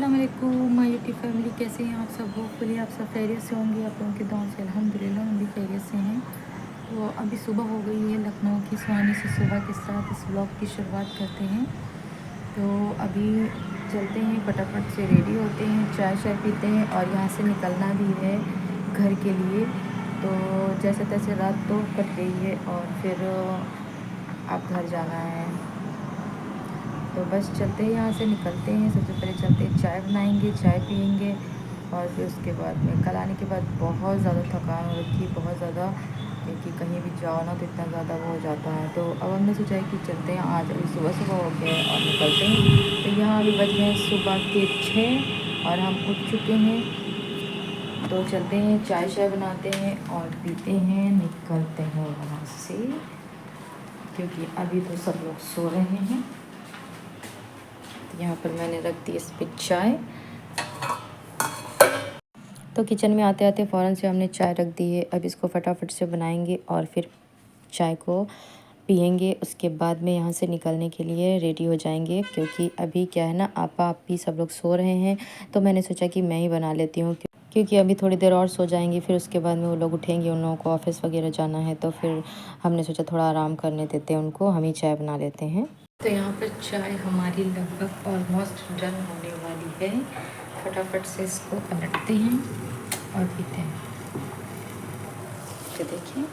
अस्सलाम वालेकुम my YouTube family, कैसे हैं आप सब? होपफुली आप सब खैरियत से होंगे। आप लोगों की दुआ से अल्हम्दुलिल्लाह हम भी खैरियत से हैं। तो अभी सुबह हो गई है। लखनऊ की सुहानी सी सुबह के साथ इस व्लॉग की शुरुआत करते हैं। तो अभी चलते हैं, फटाफट से रेडी होते हैं, चाय शाय पीते हैं और यहाँ से निकलना भी है घर के लिए। तो जैसे तैसे रात तो कट गई है और फिर अब घर जाना है। तो बस चलते हैं, यहाँ से निकलते हैं। सबसे पहले चलते हैं, चाय बनाएंगे, चाय पियेंगे और फिर उसके बाद में कल आने के बाद बहुत ज़्यादा थकान हो रखी है, बहुत ज़्यादा, क्योंकि कहीं भी जाओ ना तो इतना ज़्यादा वो हो जाता है। तो अब हमने सोचा है कि चलते हैं, आज अभी सुबह सुबह हो गया है और निकलते हैं। तो यहाँ अभी बज गए सुबह के 6 और हम उठ चुके हैं। तो चलते हैं, चाय शाय बनाते हैं और पीते हैं, निकलते हैं वहाँ से, क्योंकि अभी तो सब लोग सो रहे हैं। यहाँ पर मैंने रख दी इस पर चाय। तो किचन में आते आते फ़ौरन से हमने चाय रख दी है। अब इसको फटाफट से बनाएंगे और फिर चाय को पियेंगे। उसके बाद में यहाँ से निकलने के लिए रेडी हो जाएंगे, क्योंकि अभी क्या है ना, आपा आपी सब लोग सो रहे हैं। तो मैंने सोचा कि मैं ही बना लेती हूँ, क्योंकि अभी थोड़ी देर और सो जाएंगे, फिर उसके बाद में वो लोग उठेंगे, उन लोगों को ऑफिस वगैरह जाना है। तो फिर हमने सोचा थोड़ा आराम करने देते हैं उनको, हम ही चाय बना लेते हैं। तो यहाँ पर चाय हमारी लगभग ऑलमोस्ट डन होने वाली है। फटाफट से इसको पलटते हैं और पीते हैं। तो देखिए,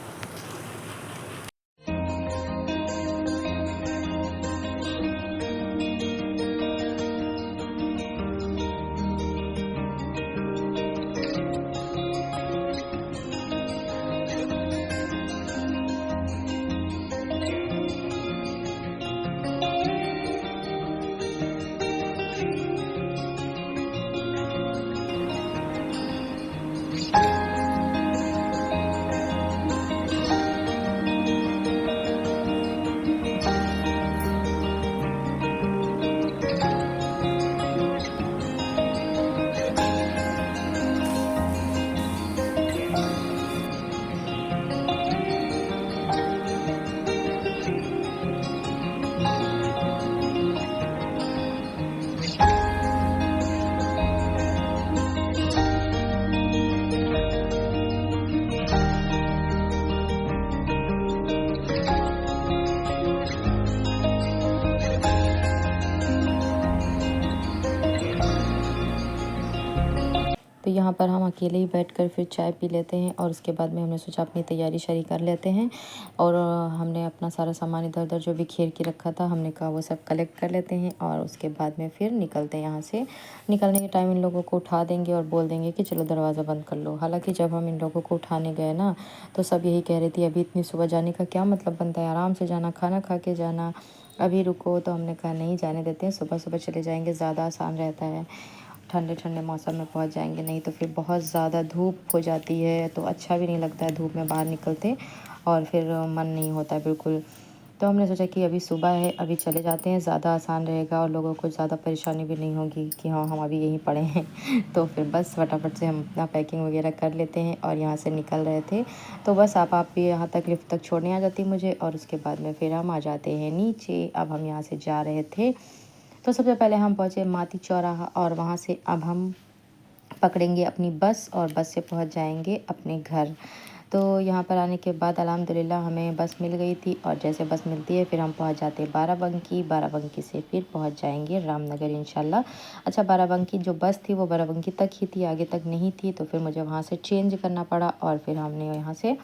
तो यहाँ पर हम अकेले ही बैठकर फिर चाय पी लेते हैं और उसके बाद में हमने सोचा अपनी तैयारी शरी कर लेते हैं। और हमने अपना सारा सामान इधर उधर जो भी खेर के रखा था, हमने कहा वो सब कलेक्ट कर लेते हैं और उसके बाद में फिर निकलते हैं यहाँ से। निकलने के टाइम इन लोगों को उठा देंगे और बोल देंगे कि चलो दरवाज़ा बंद कर लो। हालाँकि जब हम इन लोगों को उठाने गए ना, तो सब यही कह रही थी अभी इतनी सुबह जाने का क्या मतलब बनता है, आराम से जाना, खाना खा के जाना, अभी रुको। तो हमने कहा नहीं, जाने देते हैं, सुबह सुबह चले जाएंगे, ज़्यादा आसान रहता है। ठंडे ठंडे मौसम में पहुंच जाएंगे, नहीं तो फिर बहुत ज़्यादा धूप हो जाती है, तो अच्छा भी नहीं लगता है धूप में बाहर निकलते और फिर मन नहीं होता है बिल्कुल। तो हमने सोचा कि अभी सुबह है, अभी चले जाते हैं, ज़्यादा आसान रहेगा और लोगों को ज़्यादा परेशानी भी नहीं होगी कि हाँ हम अभी यहीं पड़े हैं। तो फिर बस फटाफट से हम अपना पैकिंग वगैरह कर लेते हैं और यहाँ से निकल रहे थे। तो बस आप भी यहाँ तक लिफ्ट तक छोड़ने आ जाती मुझे और उसके बाद में फिर हम आ जाते हैं नीचे। अब हम यहाँ से जा रहे थे, तो सबसे पहले हम पहुँचे माती चौराहा और वहाँ से अब हम पकड़ेंगे अपनी बस और बस से पहुँच जाएंगे अपने घर। तो यहाँ पर आने के बाद अल्हम्दुलिल्लाह हमें बस मिल गई थी और जैसे बस मिलती है फिर हम पहुँच जाते हैं बाराबंकी। बाराबंकी से फिर पहुँच जाएंगे रामनगर इंशाल्लाह। अच्छा, बाराबंकी जो बस थी वो बाराबंकी तक ही थी, आगे तक नहीं थी, तो फिर मुझे वहाँ से चेंज करना पड़ा और फिर हमने यहाँ से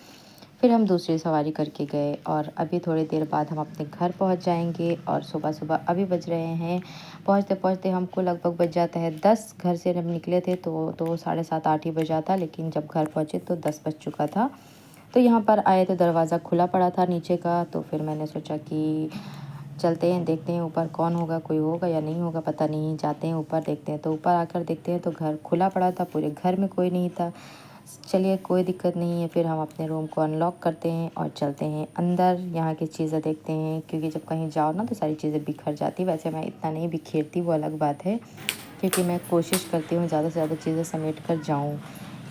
फिर हम दूसरी सवारी करके गए और अभी थोड़ी देर बाद हम अपने घर पहुंच जाएंगे। और सुबह सुबह अभी बज रहे हैं, पहुंचते पहुंचते हमको लगभग बज जाता है 10। घर से जब निकले थे तो 7:30 8 ही बजा था, लेकिन जब घर पहुंचे तो 10 बज चुका था। तो यहाँ पर आए तो दरवाज़ा खुला पड़ा था नीचे का, तो फिर मैंने सोचा कि चलते हैं, देखते हैं ऊपर कौन होगा, कोई होगा या नहीं होगा पता नहीं, जाते हैं ऊपर देखते हैं। तो ऊपर आकर देखते हैं तो घर खुला पड़ा था, पूरे घर में कोई नहीं था। चलिए कोई दिक्कत नहीं है, फिर हम अपने रूम को अनलॉक करते हैं और चलते हैं अंदर, यहाँ की चीज़ें देखते हैं, क्योंकि जब कहीं जाओ ना तो सारी चीज़ें बिखर जाती। वैसे मैं इतना नहीं बिखेरती, वो अलग बात है, क्योंकि मैं कोशिश करती हूँ ज़्यादा से ज़्यादा चीज़ें समेट कर जाऊँ।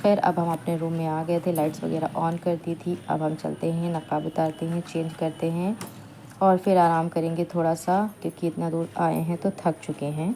खैर अब हम अपने रूम में आ गए थे, लाइट्स वगैरह ऑन कर दी थी। अब हम चलते हैं, नकाब उतारते हैं, चेंज करते हैं और फिर आराम करेंगे थोड़ा सा, क्योंकि इतना दूर आए हैं तो थक चुके हैं।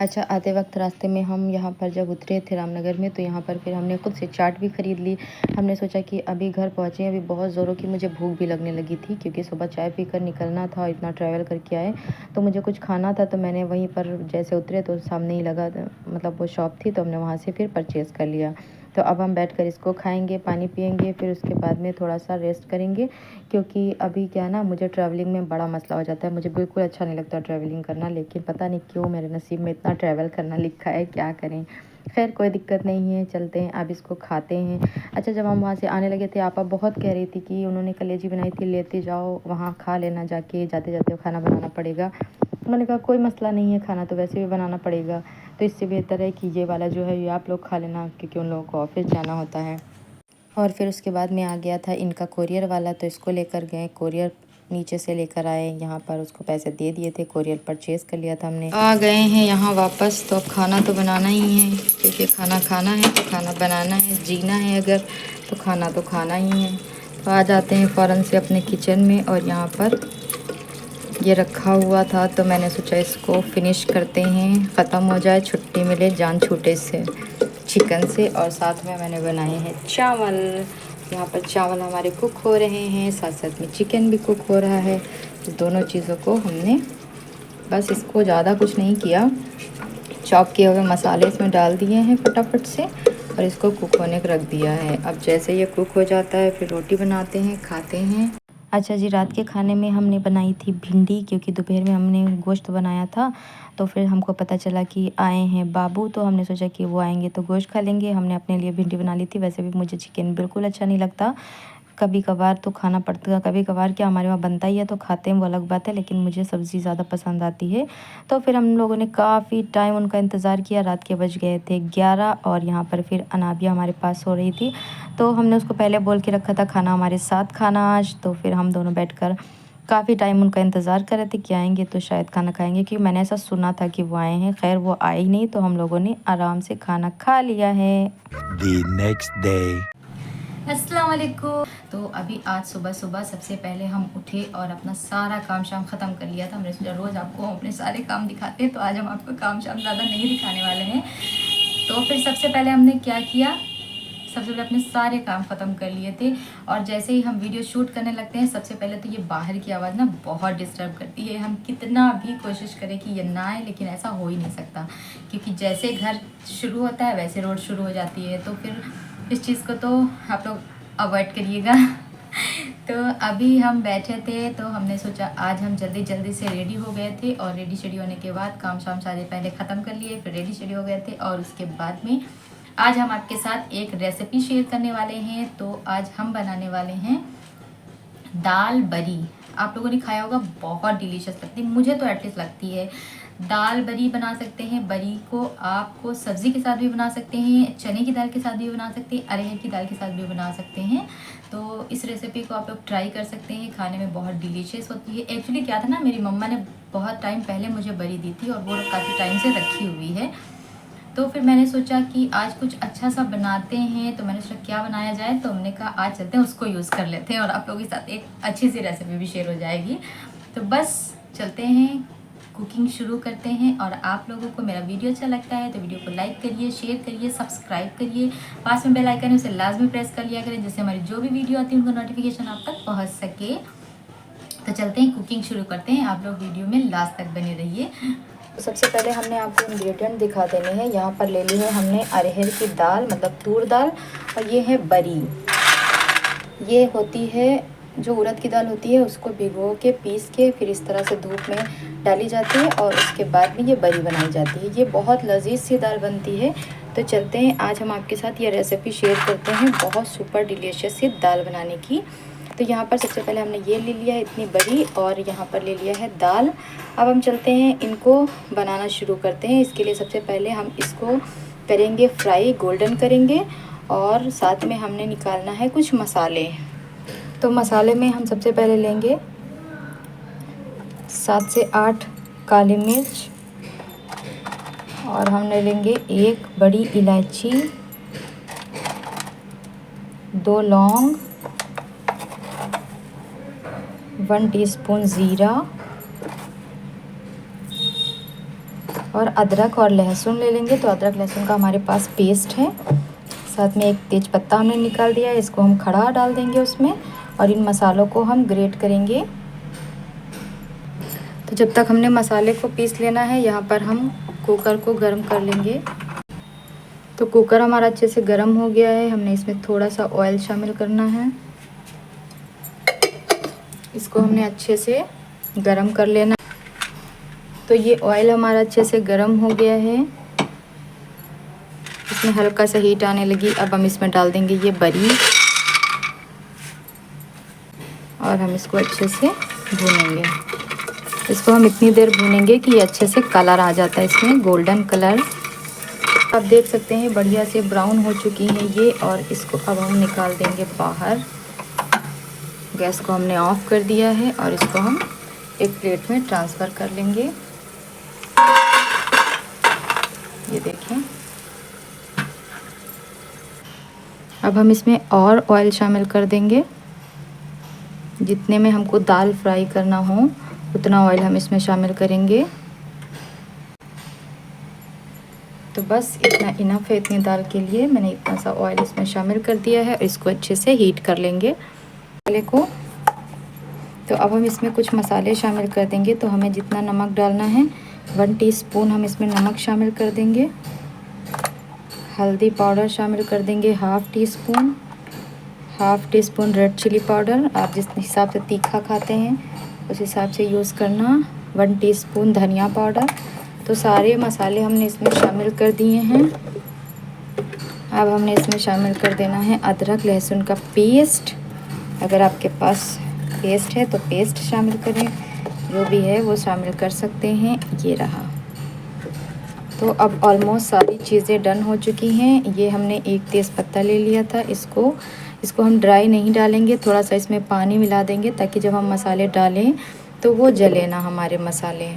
अच्छा, आते वक्त रास्ते में हम यहाँ पर जब उतरे थे रामनगर में, तो यहाँ पर फिर हमने खुद से चाट भी ख़रीद ली। हमने सोचा कि अभी घर पहुँचे, अभी बहुत ज़ोरों की मुझे भूख भी लगने लगी थी, क्योंकि सुबह चाय पीकर निकलना था और इतना ट्रैवल करके आए, तो मुझे कुछ खाना था। तो मैंने वहीं पर जैसे उतरे तो सामने ही लगा, मतलब वो शॉप थी, तो हमने वहाँ से फिर परचेज़ कर लिया। तो अब हम बैठकर इसको खाएँगे, पानी पिएँगे, फिर उसके बाद में थोड़ा-सा रेस्ट करेंगे, क्योंकि अभी क्या है ना, मुझे ट्रैवलिंग में बड़ा मसला हो जाता है। मुझे बिल्कुल अच्छा नहीं लगता ट्रैवलिंग करना, लेकिन पता नहीं क्यों मेरे नसीब में इतना ट्रैवल करना लिखा है, क्या करें। खैर कोई दिक्कत नहीं है, चलते हैं, अब इसको खाते हैं। अच्छा, जब हम वहाँ से आने लगे थे, आपा बहुत कह रही थी कि उन्होंने कलेजी बनाई थी, लेते जाओ, वहाँ खा लेना जाके, जाते-जाते खाना बनाना पड़ेगा। मैंने कहा कोई मसला नहीं है, खाना तो वैसे भी बनाना पड़ेगा, तो इससे बेहतर है कि ये वाला जो है ये आप लोग खा लेना, क्योंकि उन लोगों को ऑफ़िस जाना होता है। और फिर उसके बाद में आ गया था इनका कोरियर वाला, तो इसको लेकर गए, कोरियर नीचे से लेकर आए, यहाँ पर उसको पैसे दे दिए थे, कोरियर परचेज़ कर लिया था हमने। आ गए हैं यहाँ वापस, तो अब खाना तो बनाना ही है, क्योंकि खाना खाना है तो खाना बनाना है, जीना है अगर, तो खाना तो खाना ही है। तो आ जाते हैं फ़ौरन से अपने किचन में, और यहाँ पर ये रखा हुआ था, तो मैंने सोचा इसको फिनिश करते हैं, ख़त्म हो जाए, छुट्टी मिले, जान छूटे से चिकन से। और साथ में मैंने बनाए हैं चावल। यहाँ पर चावल हमारे कुक हो रहे हैं, साथ साथ में चिकन भी कुक हो रहा है। तो दोनों चीज़ों को हमने बस इसको ज़्यादा कुछ नहीं किया, चॉप किए हुए मसाले इसमें डाल दिए हैं फटाफट से, और इसको कुक होने को रख दिया है। अब जैसे ये कुक हो जाता है, फिर रोटी बनाते हैं, खाते हैं। अच्छा जी, रात के खाने में हमने बनाई थी भिंडी, क्योंकि दोपहर में हमने गोश्त बनाया था, तो फिर हमको पता चला कि आए हैं बाबू, तो हमने सोचा कि वो आएंगे तो गोश्त खा लेंगे। हमने अपने लिए भिंडी बना ली थी। वैसे भी मुझे चिकन बिल्कुल अच्छा नहीं लगता, कभी कभार तो खाना पड़ता है, कभी कभार क्या हमारे वहाँ बनता ही है तो खाते हैं, वो अलग बात है, लेकिन मुझे सब्ज़ी ज़्यादा पसंद आती है। तो फिर हम लोगों ने काफ़ी टाइम उनका इंतज़ार किया, रात के बज गए थे 11, और यहाँ पर फिर अनाबिया हमारे पास हो रही थी, तो हमने उसको पहले बोल के रखा था खाना हमारे साथ खाना आज। तो फिर हम दोनों बैठकर काफ़ी टाइम उनका इंतज़ार कर रहे थे कि आएंगे तो शायद खाना खाएंगे, क्योंकि मैंने ऐसा सुना था कि वो आए हैं। खैर वो आए ही नहीं, तो हम लोगों ने आराम से खाना खा लिया है। The next day. अस्सलाम वालेकुम। तो अभी आज सुबह सुबह सबसे पहले हम उठे और अपना सारा काम शाम ख़त्म कर लिया था। हमने सोचा रोज़ आपको अपने सारे काम दिखाते हैं, तो आज हम आपको काम शाम ज़्यादा नहीं दिखाने वाले हैं। तो फिर सबसे पहले हमने क्या किया, सबसे पहले अपने सारे काम ख़त्म कर लिए थे, और जैसे ही हम वीडियो शूट करने लगते हैं, सबसे पहले तो ये बाहर की आवाज़ ना बहुत डिस्टर्ब करती है। हम कितना भी कोशिश करें कि ये ना आए, लेकिन ऐसा हो ही नहीं सकता, क्योंकि जैसे घर शुरू होता है वैसे रोड शुरू हो जाती है। तो फिर इस चीज़ को तो आप लोग अवॉइड करिएगा। तो अभी हम बैठे थे, तो हमने सोचा आज हम जल्दी जल्दी से रेडी हो गए थे, और रेडी शेडी होने के बाद काम शाम सारे पहले ख़त्म कर लिए, फिर रेडी शेडी हो गए थे, और उसके बाद में आज हम आपके साथ एक रेसिपी शेयर करने वाले हैं। तो आज हम बनाने वाले हैं दाल बरी। आप लोगों ने खाया होगा, बहुत डिलीशियस लगती है, मुझे तो एटलीस्ट लगती है। दाल बरी बना सकते हैं, बरी को आपको सब्ज़ी के साथ भी बना सकते हैं, चने की दाल के साथ भी बना सकते हैं, अरहर की दाल के साथ भी बना सकते हैं। तो इस रेसिपी को आप लोग ट्राई कर सकते हैं, खाने में बहुत डिलीशियस होती है। एक्चुअली क्या था ना, मेरी मम्मा ने बहुत टाइम पहले मुझे बरी दी थी, और वो काफ़ी टाइम से रखी हुई है। तो फिर मैंने सोचा कि आज कुछ अच्छा सा बनाते हैं, तो मैंने सोचा क्या बनाया जाए, तो हमने कहा आज चलते हैं उसको यूज़ कर लेते हैं, और आप लोगों के साथ एक अच्छी सी रेसिपी भी शेयर हो जाएगी। तो बस चलते हैं, कुकिंग शुरू करते हैं। और आप लोगों को मेरा वीडियो अच्छा लगता है तो वीडियो को लाइक करिए, शेयर करिए, सब्सक्राइब करिए, पास में बेल आइकन है उसे लाजमी प्रेस कर लिया करें, जिससे हमारी जो भी वीडियो आती है उनका नोटिफिकेशन आप तक पहुँच सके। तो चलते हैं, कुकिंग शुरू करते हैं, आप लोग वीडियो में लास्ट तक बने रहिए। तो सबसे पहले हमने आपको इंग्रेडिएंट दिखा देने हैं। यहाँ पर ले ली है हमने अरहर की दाल, मतलब तूर दाल, और ये है बरी। ये होती है जो उड़द की दाल होती है, उसको भिगो के पीस के फिर इस तरह से धूप में डाली जाती है, और उसके बाद में ये बरी बनाई जाती है। ये बहुत लजीज सी दाल बनती है। तो चलते हैं, आज हम आपके साथ ये रेसिपी शेयर करते हैं बहुत सुपर डिलीशियस सी दाल बनाने की। तो यहाँ पर सबसे पहले हमने ये ले लिया है इतनी बड़ी, और यहाँ पर ले लिया है दाल। अब हम चलते हैं, इनको बनाना शुरू करते हैं। इसके लिए सबसे पहले हम इसको करेंगे फ्राई, गोल्डन करेंगे, और साथ में हमने निकालना है कुछ मसाले। तो मसाले में हम सबसे पहले लेंगे 7 से 8 काली मिर्च, और हमने लेंगे 1 बड़ी इलायची, 2 लौंग, 1 टीस्पून ज़ीरा, और अदरक और लहसुन ले लेंगे। तो अदरक लहसुन का हमारे पास पेस्ट है। साथ में एक तेज पत्ता हमने निकाल दिया है, इसको हम खड़ा डाल देंगे उसमें, और इन मसालों को हम ग्रेट करेंगे। तो जब तक हमने मसाले को पीस लेना है, यहाँ पर हम कुकर को गर्म कर लेंगे। तो कुकर हमारा अच्छे से गर्म हो गया है। हमने इसमें थोड़ा सा ऑयल शामिल करना है, इसको हमने अच्छे से गर्म कर लेना। तो ये ऑयल हमारा अच्छे से गर्म हो गया है, इसमें हल्का सा हीट आने लगी। अब हम इसमें डाल देंगे ये बरी, और हम इसको अच्छे से भूनेंगे। इसको हम इतनी देर भूनेंगे कि ये अच्छे से कलर आ जाता है इसमें, गोल्डन कलर। आप देख सकते हैं बढ़िया से ब्राउन हो चुकी हैं ये, और इसको अब हम निकाल देंगे बाहर। गैस को हमने ऑफ कर दिया है, और इसको हम एक प्लेट में ट्रांसफ़र कर लेंगे। ये देखें। अब हम इसमें और ऑयल शामिल कर देंगे। जितने में हमको दाल फ्राई करना हो उतना ऑयल हम इसमें शामिल करेंगे। तो बस इतना इनफ है, इतनी दाल के लिए मैंने इतना सा ऑयल इसमें शामिल कर दिया है, और इसको अच्छे से हीट कर लेंगे मसाले को। तो अब हम इसमें कुछ मसाले शामिल कर देंगे। तो हमें जितना नमक डालना है, 1 टीस्पून हम इसमें नमक शामिल कर देंगे। हल्दी पाउडर शामिल कर देंगे half teaspoon red chilli powder. आप जिस हिसाब से तीखा खाते हैं उस हिसाब से यूज़ करना। 1 टीस्पून धनिया पाउडर। तो सारे मसाले हमने इसमें शामिल कर दिए हैं। अब हमने इसमें शामिल कर देना है अदरक लहसुन का पेस्ट। अगर आपके पास पेस्ट है तो पेस्ट शामिल करें, जो भी है वो शामिल कर सकते हैं। ये रहा। तो अब ऑलमोस्ट सारी चीज़ें डन हो चुकी हैं। ये हमने एक तेज़पत्ता ले लिया था, इसको हम ड्राई नहीं डालेंगे, थोड़ा सा इसमें पानी मिला देंगे ताकि जब हम मसाले डालें तो वो जले ना हमारे मसाले।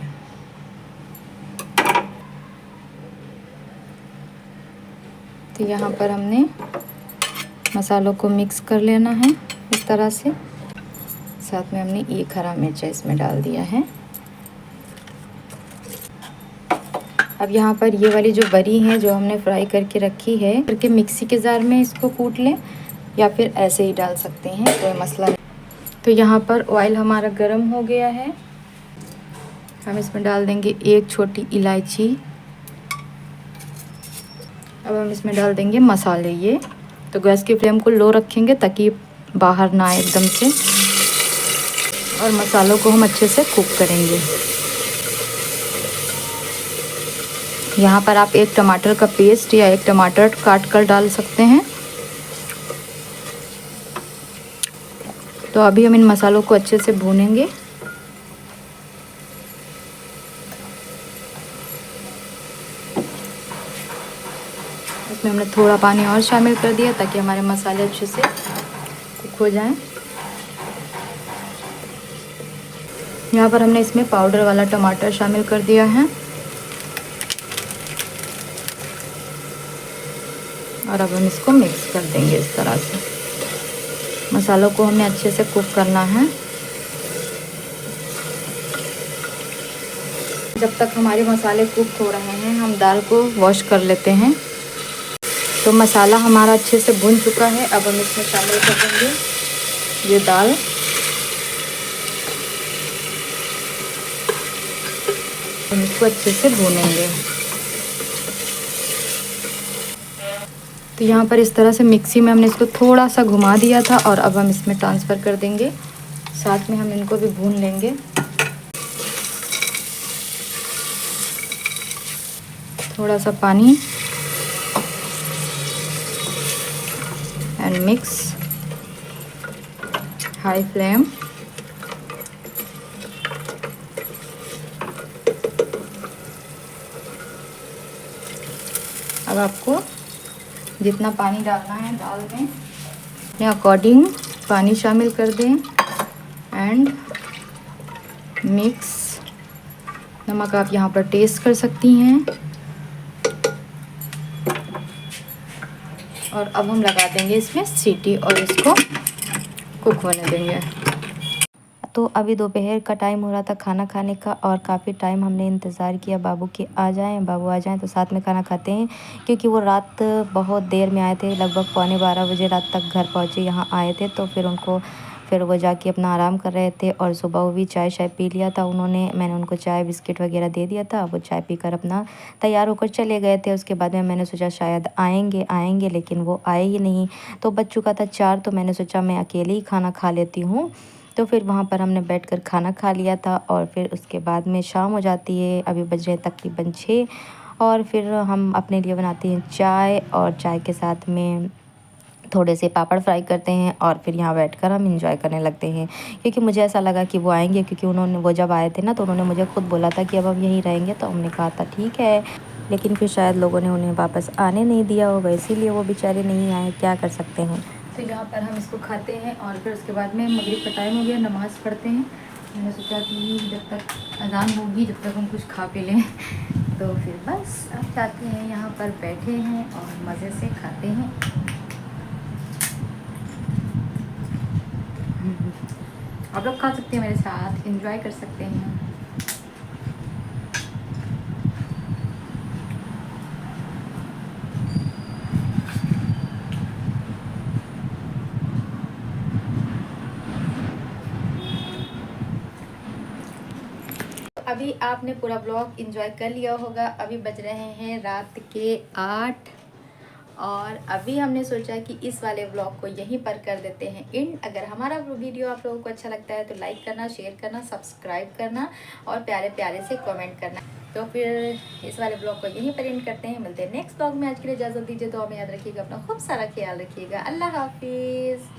तो यहाँ पर हमने मसालों को मिक्स कर लेना है इस तरह से। साथ में हमने एक हरा मिर्च इसमें डाल दिया है। अब यहाँ पर ये वाली जो बरी है जो हमने फ्राई करके रखी है, करके मिक्सी के जार में इसको कूट लें, या फिर ऐसे ही डाल सकते हैं, कोई मसला नहीं। तो यहाँ पर ऑयल हमारा गर्म हो गया है। हम इसमें डाल देंगे 1 छोटी इलायची। अब हम इसमें डाल देंगे मसाले। ये तो गैस की फ्लेम को लो रखेंगे ताकि बाहर ना आए एकदम से, और मसालों को हम अच्छे से कुक करेंगे। यहाँ पर आप 1 टमाटर का पेस्ट या 1 टमाटर काट कर डाल सकते हैं। तो अभी हम इन मसालों को अच्छे से भूनेंगे। इसमें हमने थोड़ा पानी और शामिल कर दिया ताकि हमारे मसाले अच्छे से कुक हो जाएं। यहाँ पर हमने इसमें पाउडर वाला टमाटर शामिल कर दिया है, और अब हम इसको मिक्स कर देंगे इस तरह से। मसालों को हमें अच्छे से कुक करना है। जब तक हमारे मसाले कुक हो रहे हैं, हम दाल को वॉश कर लेते हैं। तो मसाला हमारा अच्छे से भुन चुका है। अब हम इसमें शामिल कर देंगे ये दाल। हम इसको अच्छे से भूनेंगे। तो यहाँ पर इस तरह से मिक्सी में हमने इसको थोड़ा सा घुमा दिया था, और अब हम इसमें ट्रांसफ़र कर देंगे। साथ में हम इनको भी भून लेंगे। थोड़ा सा पानी एंड मिक्स, हाई फ्लेम। अब आपको जितना पानी डालना है दाल में अपने अकॉर्डिंग पानी शामिल कर दें एंड मिक्स। नमक आप यहाँ पर टेस्ट कर सकती हैं। और अब हम लगा देंगे इसमें सीटी, और इसको कुक होने देंगे। तो अभी दोपहर का टाइम हो रहा था खाना खाने का, और काफ़ी टाइम हमने इंतज़ार किया बाबू के आ जाएँ, बाबू आ जाएँ तो साथ में खाना खाते हैं, क्योंकि वो रात बहुत देर में आए थे, लगभग पौने 12 बजे रात तक घर पहुँचे, यहाँ आए थे। तो फिर वो जाके अपना आराम कर रहे थे, और सुबह वो भी चाय शाय पी लिया था उन्होंने, मैंने उनको चाय बिस्किट वगैरह दे दिया था। वो चाय पीकर अपना तैयार होकर चले गए थे। उसके बाद में मैंने सोचा शायद आएँगे, लेकिन वो आए ही नहीं। तो बज चुका था 4, तो मैंने सोचा मैं अकेले ही खाना खा लेती हूँ। तो फिर वहाँ पर हमने बैठकर खाना खा लिया था, और फिर उसके बाद में शाम हो जाती है, अभी बज रहे हैं तकरीबन 6, और फिर हम अपने लिए बनाते हैं चाय, और चाय के साथ में थोड़े से पापड़ फ्राई करते हैं, और फिर यहाँ बैठकर हम एंजॉय करने लगते हैं। क्योंकि मुझे ऐसा लगा कि वो आएँगे, क्योंकि वो जब आए थे ना, तो उन्होंने मुझे खुद बोला था कि अब हम यहीं रहेंगे, तो हमने कहा था ठीक है। लेकिन फिर शायद लोगों ने उन्हें वापस आने नहीं दिया होगा, इसीलिए वो बेचारे नहीं आए, क्या कर सकते हैं। तो यहाँ पर हम इसको खाते हैं, और फिर उसके बाद में मगरिब का टाइम हो गया, नमाज़ पढ़ते हैं। मैंने सोचा कि जब तक अज़ान होगी जब तक हम कुछ खा पी लें। तो फिर बस अब जाते हैं, यहाँ पर बैठे हैं और मज़े से खाते हैं। आप लोग खा सकते हैं मेरे साथ, एंजॉय कर सकते हैं। अभी आपने पूरा ब्लॉग एंजॉय कर लिया होगा। अभी बज रहे हैं रात के 8, और अभी हमने सोचा कि इस वाले ब्लॉग को यहीं पर कर देते हैं एंड। अगर हमारा वीडियो आप लोगों को अच्छा लगता है तो लाइक करना, शेयर करना, सब्सक्राइब करना, और प्यारे प्यारे से कमेंट करना। तो फिर इस वाले ब्लॉग को यहीं पर एंड करते हैं, मिलते हैं नेक्स्ट ब्लॉग में। आज के लिए इजाज़त दीजिए, तो हमें याद रखिएगा, अपना खूब सारा ख्याल रखिएगा। अल्लाह हाफिज़।